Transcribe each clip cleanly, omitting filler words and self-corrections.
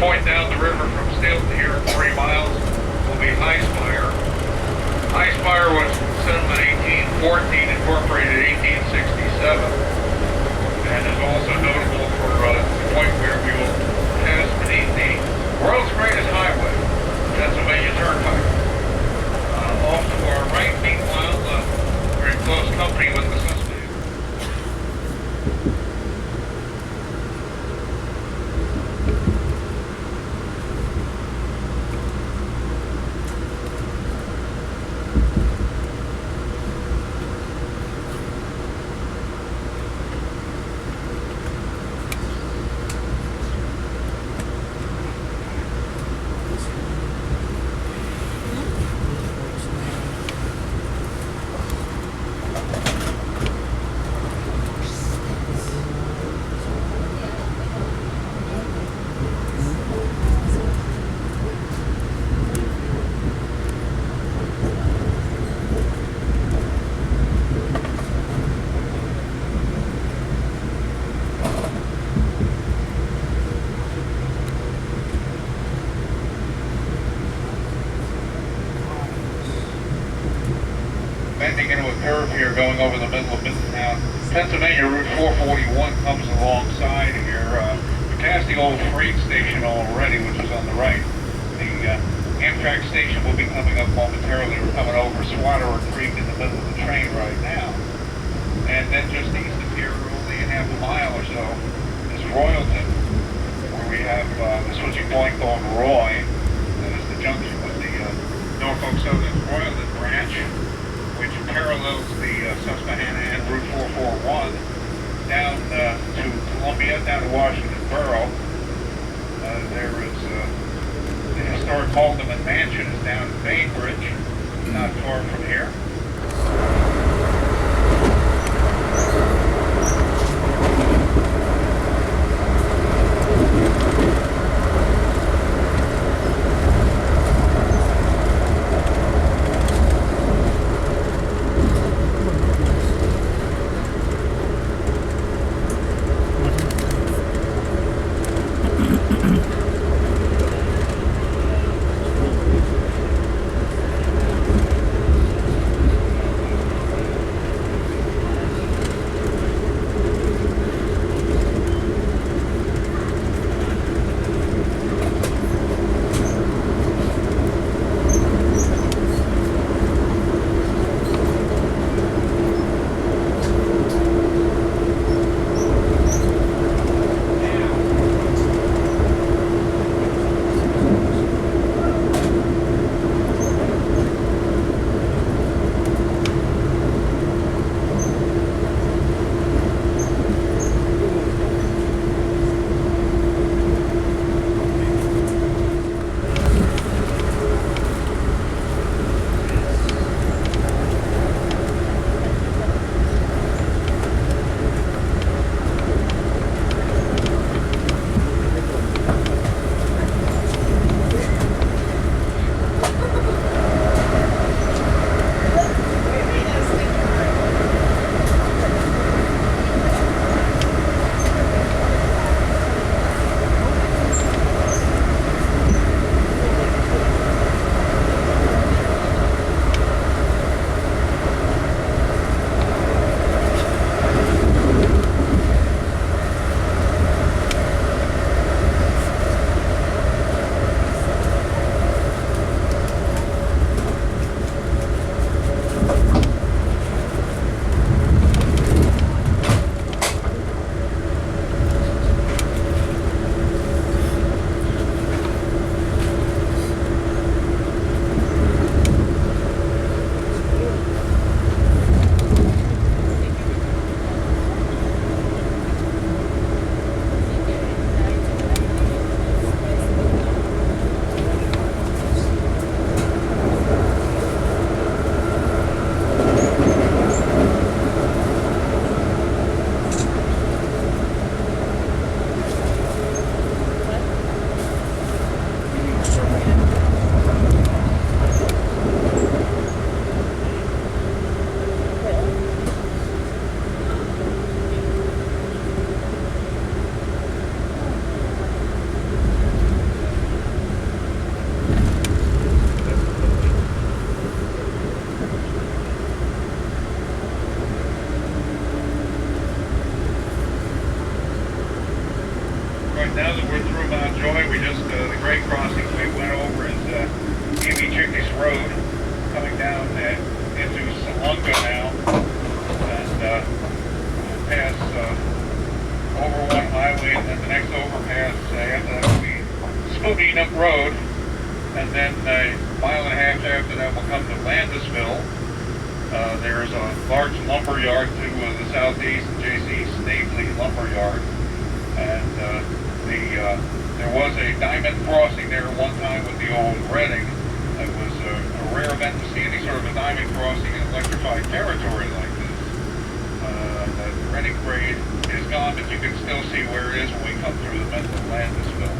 point down the river from Steelton here at 3 miles will be High Spire. High Spire was settled in 1814, incorporated in 1867, and is also notable for the point where we will pass beneath the world's greatest highway, Pennsylvania Turnpike. Off to our right, meanwhile, we're in close company with the suspect. Bending into a curve here going over the middle of Middletown. Pennsylvania Route 441 comes alongside here. We passed the old freight station already, which is on the right. The Amtrak station will be coming up momentarily. We're coming over Swatterer Creek in the middle of the train right now. And then just east of here, only a half a mile or so, is Royalton, where we have the switching point called Roy. That is the junction with the Norfolk Southern Royalton branch, which parallels the Susquehanna and Route 441 down to Columbia, down to Washington Borough. There is the historic Haldeman Mansion is down in Bainbridge, not far from here. we're through Mount Joy. We just, the grade crossing we went over is Eby Chiques Road, coming down into Salunga now, and pass over one highway, and then the next overpass after that will be Spooky Nook Road, and then a mile and a half after that we'll come to Landisville. There's a large lumber yard to the southeast, J.C. Snavely Lumber Yard, and there was a diamond crossing there one time with the old Reading. It was a rare event to see any sort of a diamond crossing in electrified territory like this. The Reading grade is gone, but you can still see where it is when we come through the middle of Landisville.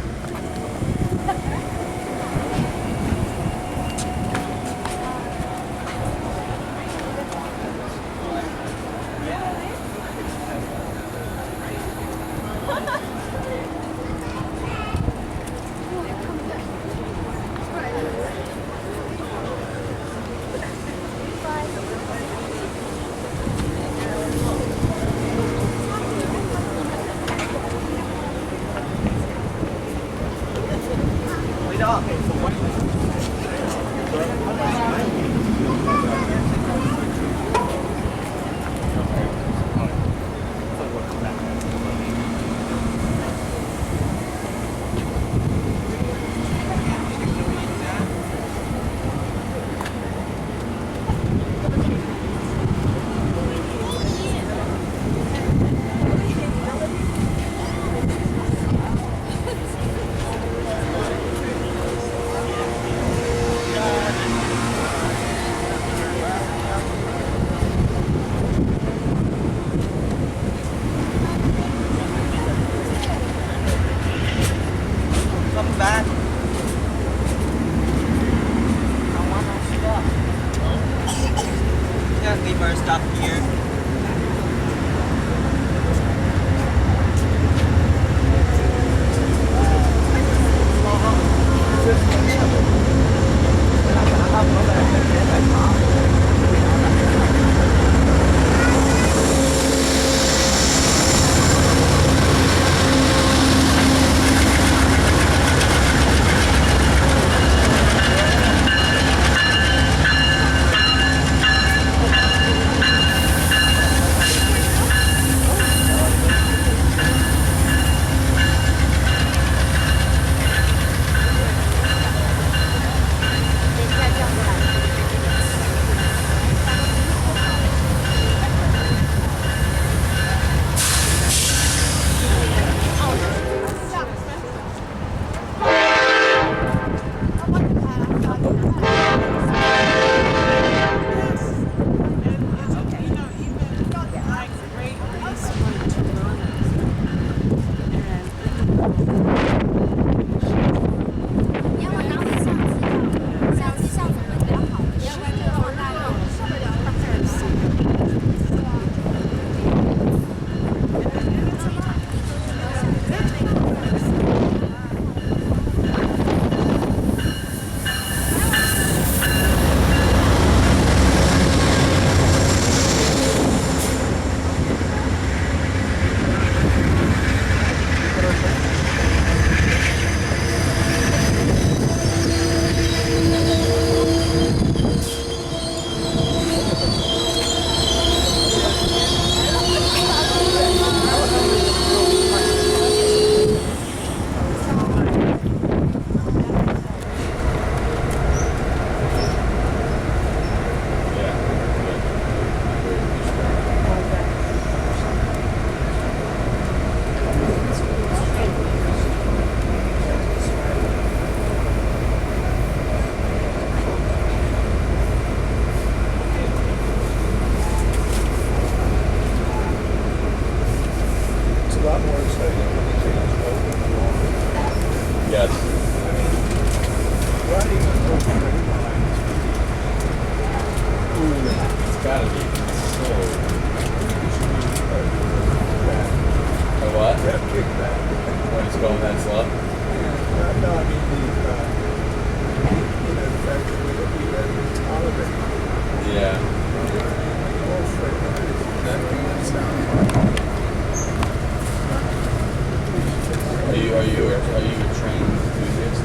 Are you So you could train enthusiasts?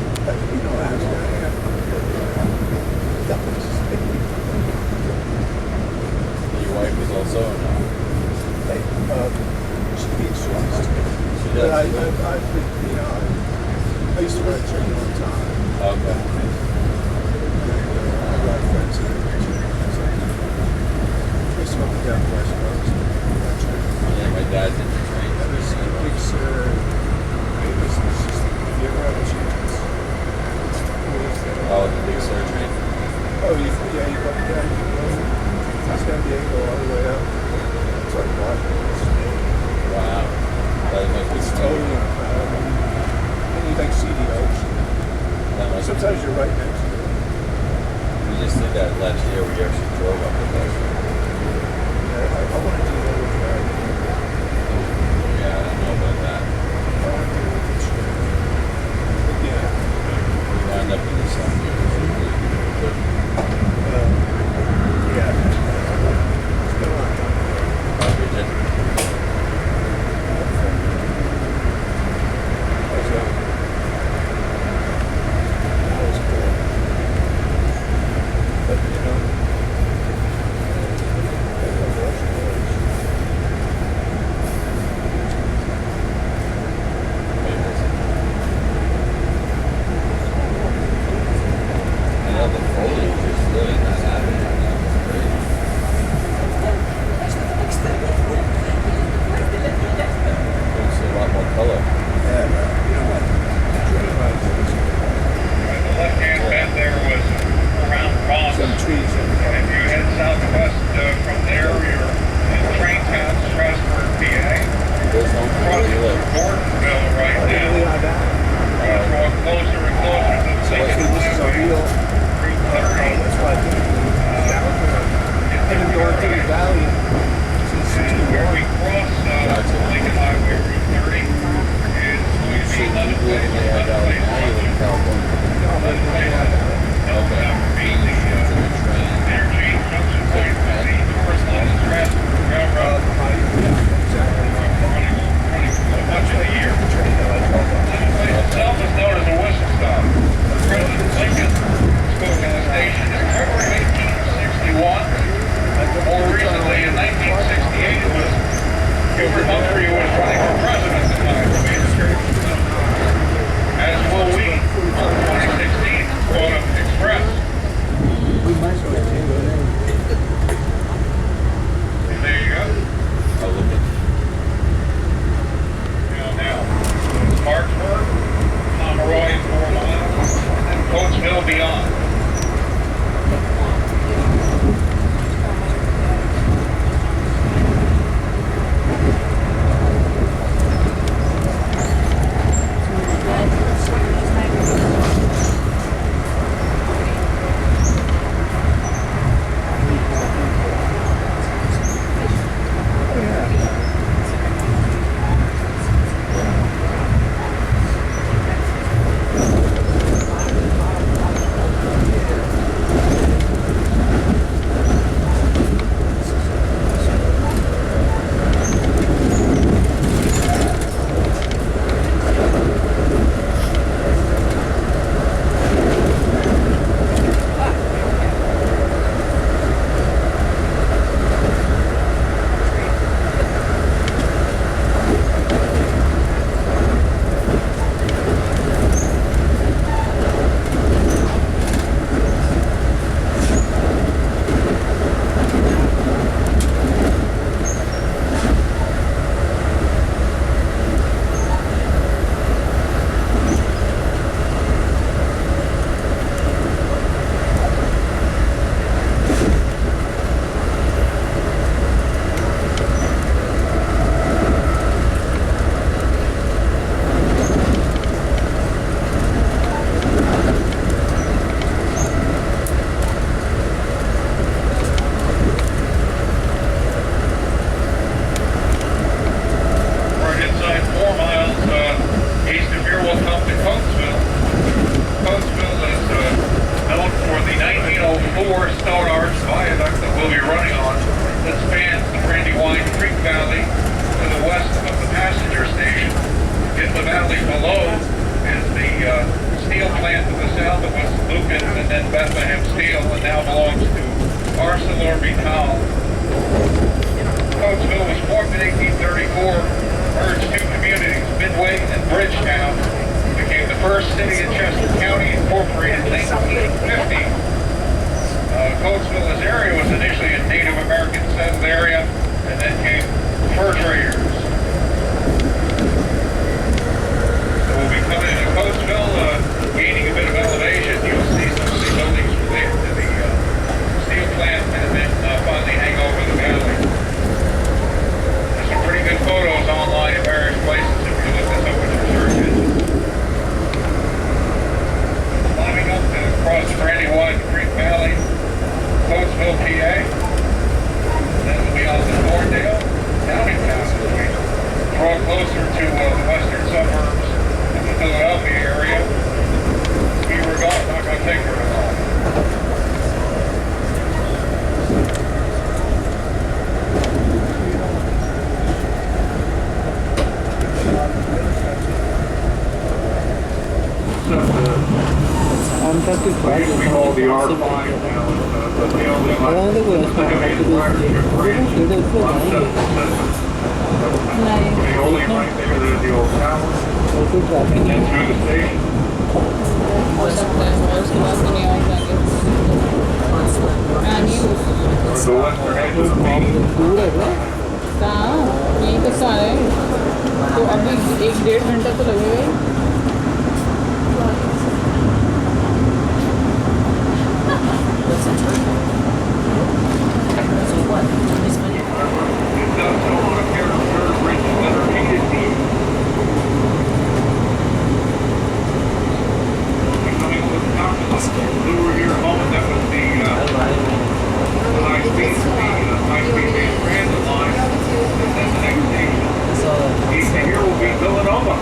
You know, Your wife is also or no? she beats Rust. She But does? I used to ride train all the time. Okay. I ride friends here. I used to go up and down the West Coast. Yeah, my dad's in the train. That was Big Sur. If you ever have a chance. Oh, the Big Sur train? Oh, you go up and down. You go to San Diego all the way up. It's like what? Wow. That must be It's totally incredible. And you like see the ocean. That must Sometimes you're right next to it. We just did that last year. We actually drove up the coast. Yeah, I want to do that with driving. Yeah, I don't know about that. I want to do it with train. But yeah. We wound up in the sun here. Yeah. It's been a long time. Oh, Bridget. That was cool. But you know, I know the foliage is really not happening right now. It's crazy. Don't see a lot more color. and you know what? Train rides always good. The left-hand bend there was around Ronks. Some trees in And if you head southwest from there, you're in train town, Strasburg, PA. There's no Crossing really. through Gordonsville right I didn't now. realize that. Drawing closer and closer to the So I think this is a real. 330. That's why I think I've been going through the valley since Where we 61. cross Lincoln Highway Route 30 is going to be 11 places. Now you live in California. Okay. Interchange junction point with the Torresdale and Strasburg Railroad running much of the year. This place itself is known as a whistle stop. President Lincoln spoke at the station in February 1861. More recently, in 1968, it was Hubert Humphrey who was running for president at the time. As now belongs to ArcelorMittal. Coatesville was formed in 1834, merged two communities, Midway and Bridgetown, became the first city in Chester County, incorporated in 1950. Coatesville, this area was initially a Native American settled area, and then came fur traders. So we'll be coming into Coatesville, gaining a bit of elevation. You'll see some of the buildings related to the steel plant, and then finally hang over the valley. There's some pretty good photos online in various places if you look this up with your search engine. Climbing up to cross the Brandywine Creek Valley, Coatesville, PA. Then we'll be on to Torresdale, Downingtown, as we draw closer to the western suburbs of the Philadelphia area. We were not going to take her along. Amtrak is quite We call the R5 now, but the only one that the only right there, there's the old tower, and then through the station. हो सकता है और उसके बाद तो नहीं आए जाएंगे The western edge of the main. दूर है क्या? कहाँ यहीं तो सारे हैं तो अभी 1-1.5 घंटा तो लगेगा ही It does so on a pair of curved bridges that are painted deep. Coming over the top of the Delaware River home, that was the high-speed main transit line. And then the next station east of here will be Villanova.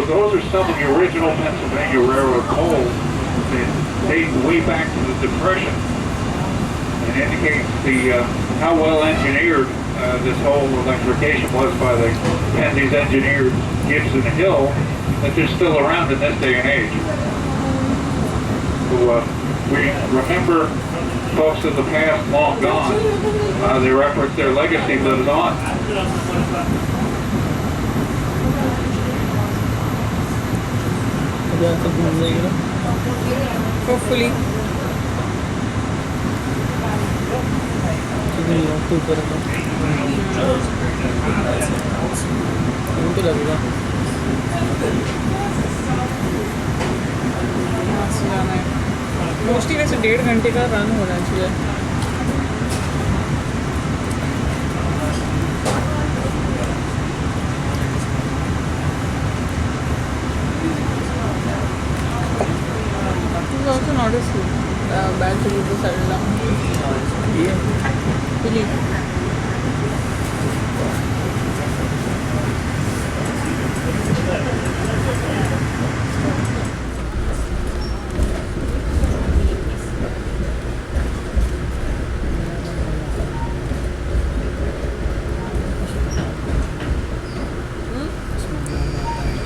Those are some of the original Pennsylvania Railroad poles that date way back to the Depression and indicates how well engineered this whole electrification was by the Pensy's engineer Gibson Hill, that they're still around in this day and age. So we remember folks of the past long gone. Their efforts, their legacy lives on. Hopefully. ऊपर तो लगेगा mostly वैसे 1.5 घंटे का run होना चाहिए। Also not a bad to leave the saddle down. Yeah. Believe.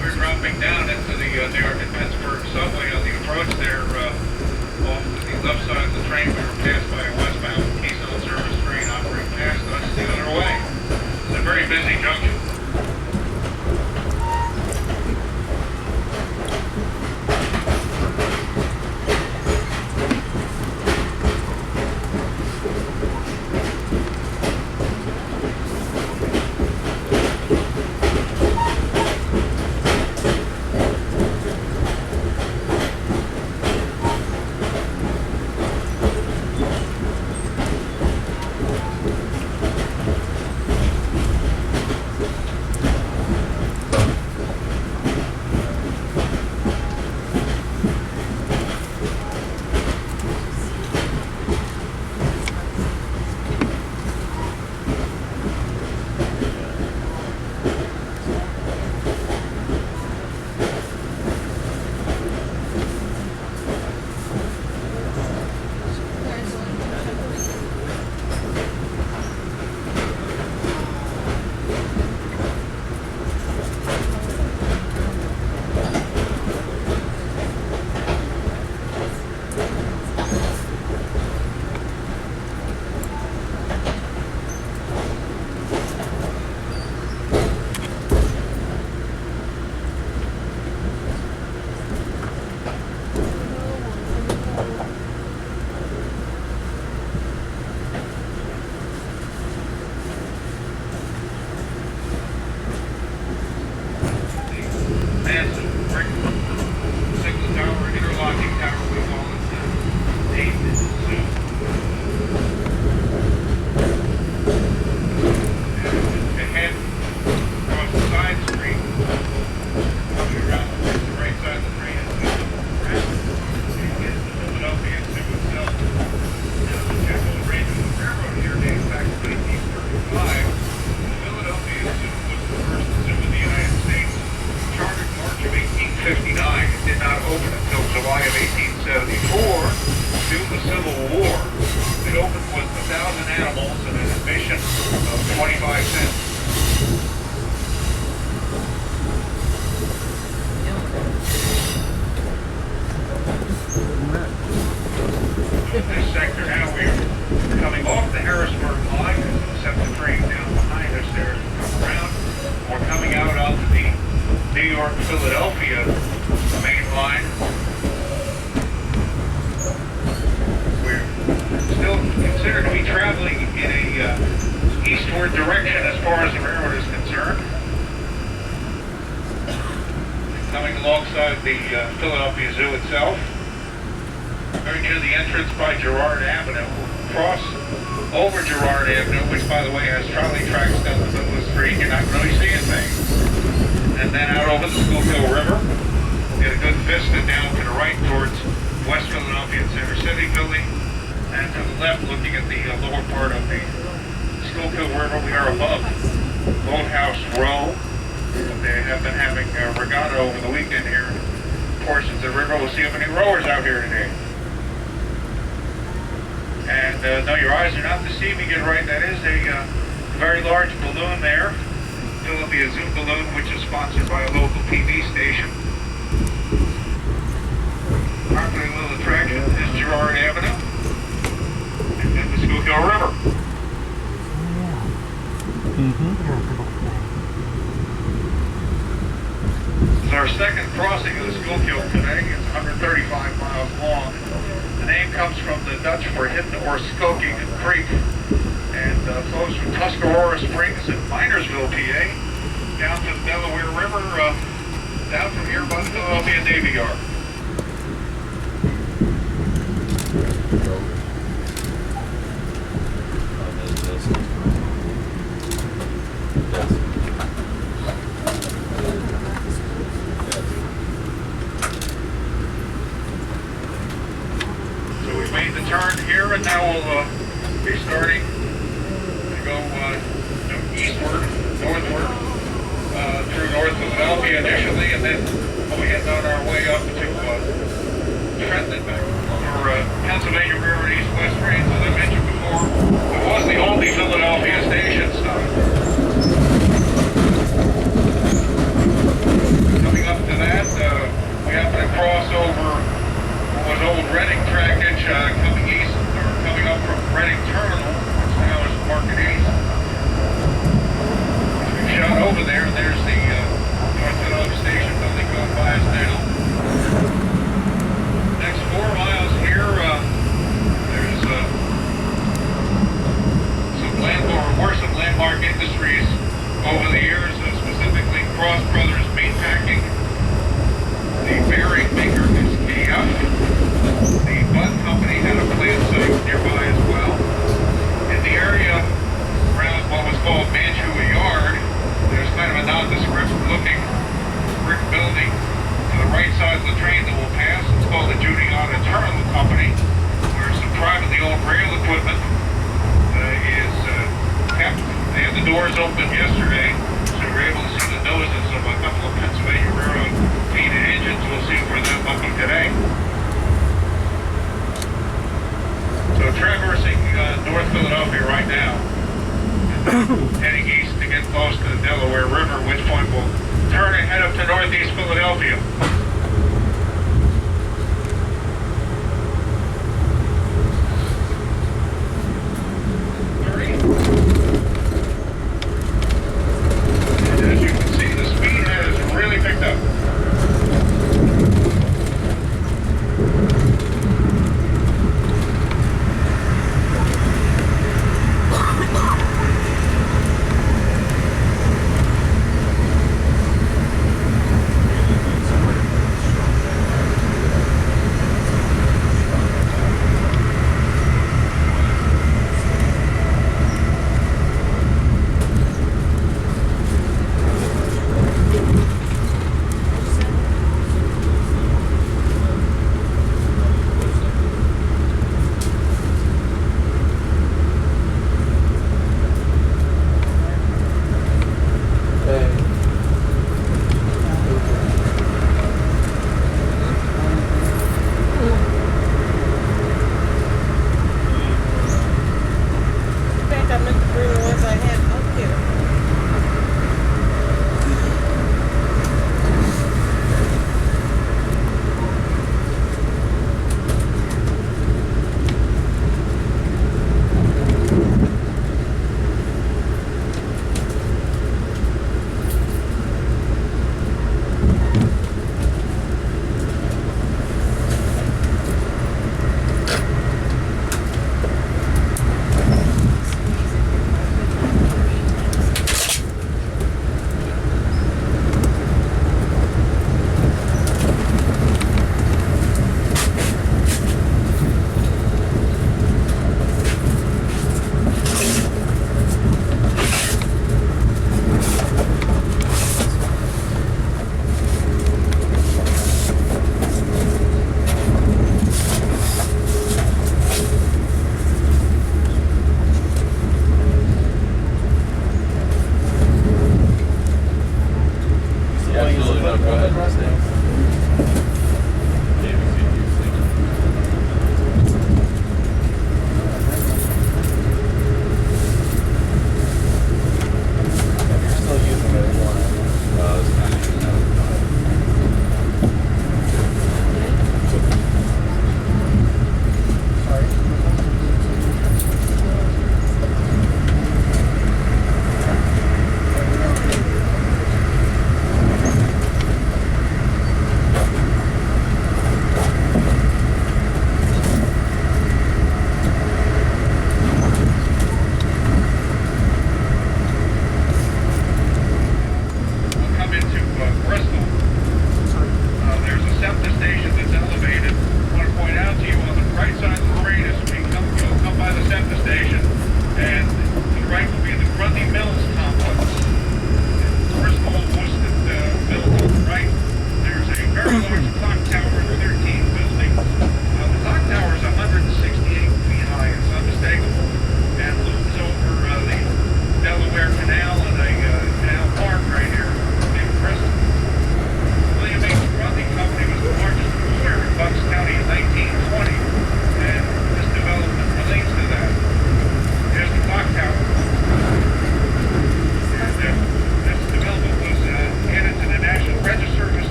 We're dropping down into the New York and Pittsburgh subway on the approach there. Off to the left side of the train, we were passed by a westbound Keystone service train operating past us the other way. It's a very busy junction. This sector now, we're coming off the Harrisburg line, except the train down behind us there to come around. We're coming out onto the New York-Philadelphia main line. We're still considered to be traveling in a eastward direction as far as the railroad is concerned. Coming alongside the Philadelphia Zoo itself. Very near the entrance by Girard Avenue. Cross over Girard Avenue, which by the way has trolley tracks down the middle of the street. You're not really seeing things. And then out over the Schuylkill River. Get a good vista down to the right towards West Philadelphia and Center City building. And to the left, looking at the lower part of the Schuylkill River, we are above Boathouse Row. They have been having a regatta over the weekend here. Portions of the river. We'll see how many rowers out here today. And no, your eyes are not deceiving you, right? That is a very large balloon there. Philadelphia Zoo balloon, which is sponsored by a local TV station. Popular little attraction is Girard Avenue. And then the Schuylkill River. This is our second crossing of the Schuylkill today. It's 135 miles long. The name comes from the Dutch for hidden or skulking creek, and flows from Tuscarora Springs and Minersville, PA, down to the Delaware River, down from here by the Philadelphia Navy Yard. So we made the turn here, and now we'll be starting to go eastward, northward, through North Philadelphia initially, and then we'll be heading on our way up to Trenton back for Pennsylvania Railroad East-West trains. As I mentioned before, it was the only Philadelphia station stop. Coming up to that, we happen to cross over what was old Reading trackage coming east, or coming up from Reading Terminal, which now is Market East. We've shot over there, and there's the North Philadelphia station building going by us now. Next 4 miles here, there's some landmark industries over the years, specifically Cross Brothers Meatpacking. The bearing maker is KF. The Bud Company had a plant site nearby as well. In the area around what was called Mantua Yard, there's kind of a nondescript looking brick building to the right side of the train that will pass. It's called the Judiana Terminal Company, where some privately owned rail equipment is kept. They had the doors open yesterday, so we were able to see the noses of a couple of Pennsylvania Railroad painted engines. We'll see where they're looking today. So traversing North Philadelphia right now, heading east to get close to the Delaware River, at which point we'll turn and head up to northeast Philadelphia. And as you can see, the speed has really picked up.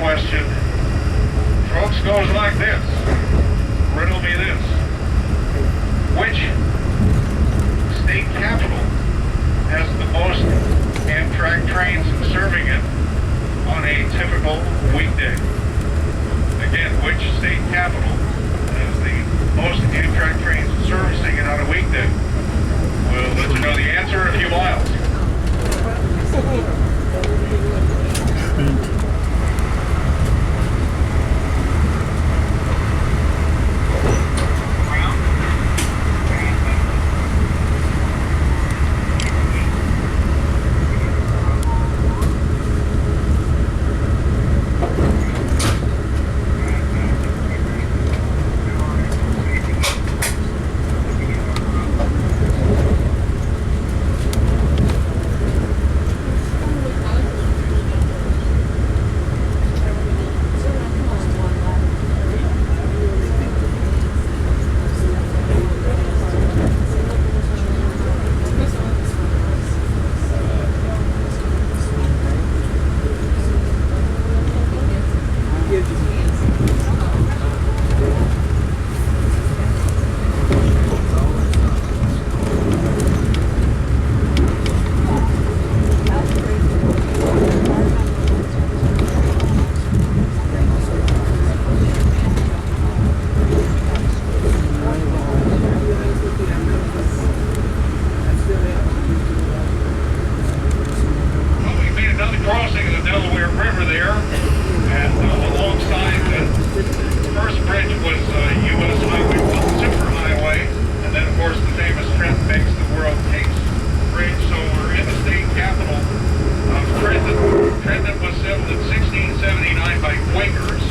question, folks, goes like this. Riddle me this. Which state capital has the most Amtrak trains serving it on a typical weekday? Again, which state capital has the most Amtrak trains servicing it on a weekday? We'll let you know the answer in a few miles. Crossing of the Delaware River there, and alongside the first bridge was U.S. Highway 1 Super Highway, and then of course the famous Trenton makes the world takes bridge. So we're in the state capital of Trenton. Trenton was settled in 1679 by Quakers.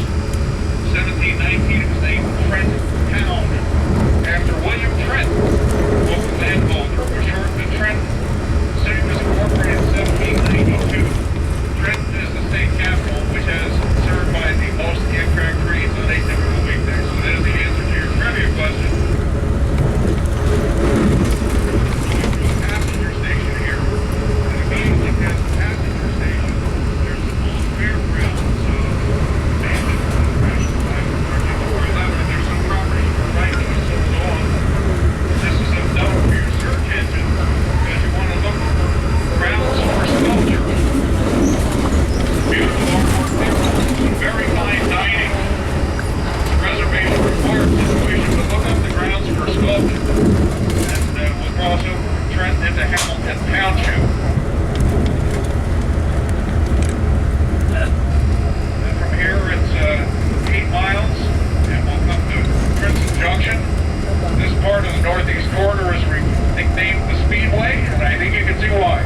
1719 it was named Trenton Town after William Trenton, local landholder, was shortened to Trenton. The city was incorporated in 1792. Trenton is the state capital, which has served by the most Amtrak trains on a typical weekday. So there's the answer to your trivia question. Going to a passenger station here, and immediately past the passenger station, there's some old fairgrounds, abandoned crashed by War 11. There's some property to the right that was sold off. This is a note for your search engine, because you want to look for grounds for sculpture. Beautiful artwork there, some very fine dining. It's a reservation required situation, but look up the grounds for sculpture. And we'll cross over from Trenton into Hamilton Township. And from here it's 8 miles, and we'll come to Princeton Junction. This part of the Northeast Corridor is nicknamed the Speedway, and I think you can see why.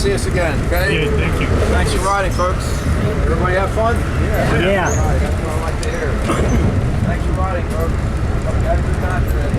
see us again, okay? Yeah, thank you. Thanks for riding, folks. Everybody have fun? Yeah. All right, that's what I like to hear. Thanks for riding, folks. Hope you had a good time today.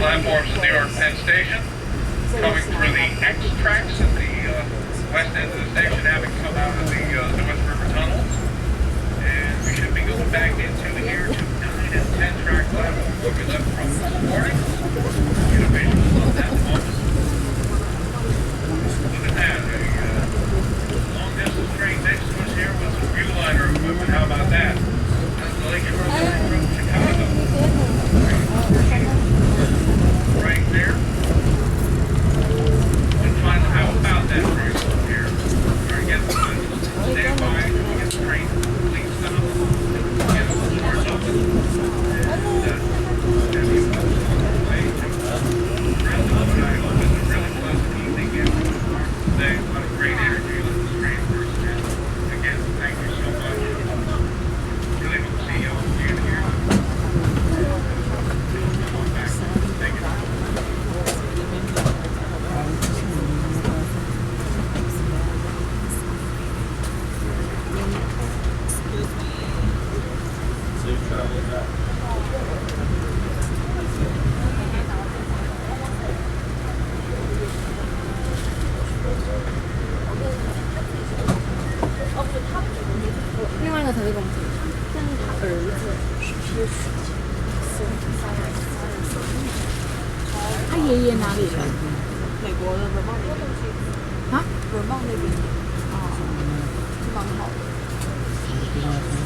platforms at New York Penn Station, coming through the X tracks at the west end of the station, having come out of the North River tunnels. And we should be going back into here to 9 and 10 track platform where we left from this morning. Get a visual on that moment. Look at that, a long distance train next to us here with some viewliner equipment. How about that? That's the Lakeshore Line from Chicago. Right there. And finally, how about that for you here? We're going to stand by to get the train complete stop. Get all the doors open. And have you on the way to Bristol. 个才是公主，这是他儿子，他爷爷哪里人？美国的文茂那边。啊？文茂那边。哦，蛮好的。